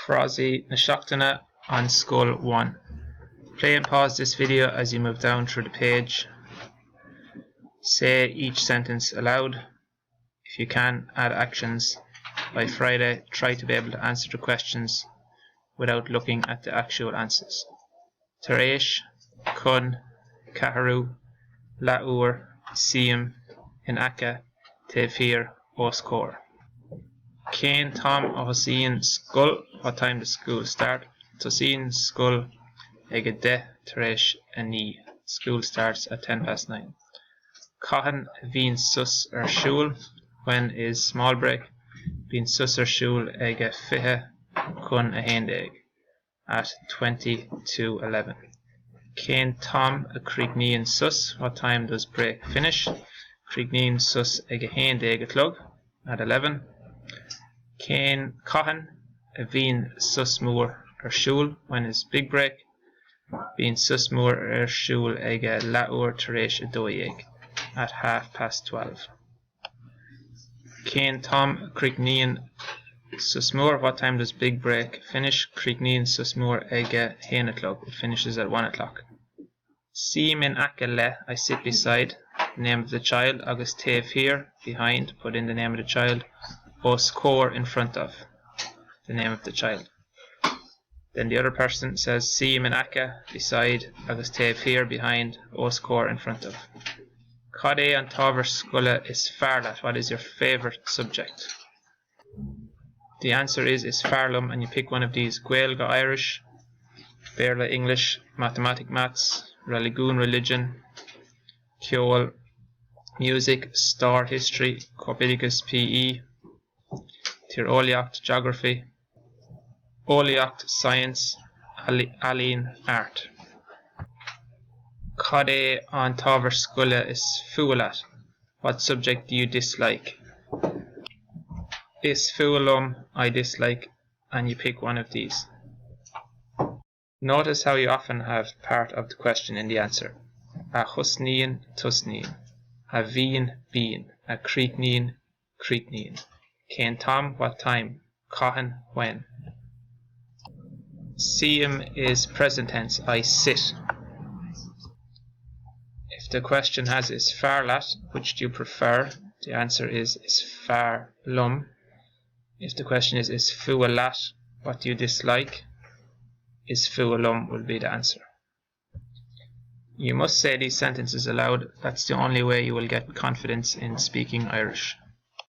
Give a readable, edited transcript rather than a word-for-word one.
Crosby na seachtaine on Scoil 1. Play and pause this video as you move down through the page. Say each sentence aloud. If you can, add actions. By Friday, try to be able to answer the questions without looking at the actual answers. Tar éis, chun, cathrú, leathuair, siam, in aice, taobh fíor, os comhair. Cén Tom a thosaíonn Scoil, what time does school start? Tosaíonn Scoil ag 10 tar éis a 9. School starts at 9:10. Caitheann a bhíonn sus ar siúl, when is small break? Bhíonn sus ar siúl ag 20 chun a 11 at 20 to 11. Cén Tom a chríochnaíonn sus, what time does break finish? Chríochnaíonn sus ag 11 o'clock at 11. Cén Caitheann a bhíonn sus mór ar siúl, when is big break? Bhíonn sus mór ar siúl ag leathuair tar éis a 12 at 12:30. Cén Tom a chríochnaíonn sus mór, what time does big break finish? Chríochnaíonn sus mór ag 1 o'clock, it finishes at 1 o'clock. Siam in aice le, I sit beside, the name of the child, agus taobh fíor, behind, put in the name of the child, os comhair, in front of, the name of the child. Then the other person says siam in aice, beside, agus taobh fíor, behind, os comhair, in front of. Cad é an tábhair scoile is fearr leat? What is your favourite subject? The answer is fearlum, and you pick one of these: Gaeilge Irish, Béarla English, Maths, Religion Religion, Ceol Music, Star History, Corpidicus PE, Tir-Óliacht Geography, Óliacht Science, Aline Art. Cad é an tábhair scoile is fuail leat? What subject do you dislike? Is fualum, I dislike, and you pick one of these. Notice how you often have part of the question in the answer. A chusníonn, tusníonn. A bhíonn, bíonn. A chríochnaíonn, chríochnaíonn. Cén Tom, what time? Caitheann, when. Siam is present tense, I sit. If the question has is fearr leat, which do you prefer? The answer is fearlum. If the question is fuail leat, what do you dislike? Is fualum will be the answer. You must say these sentences aloud. That's the only way you will get confidence in speaking Irish.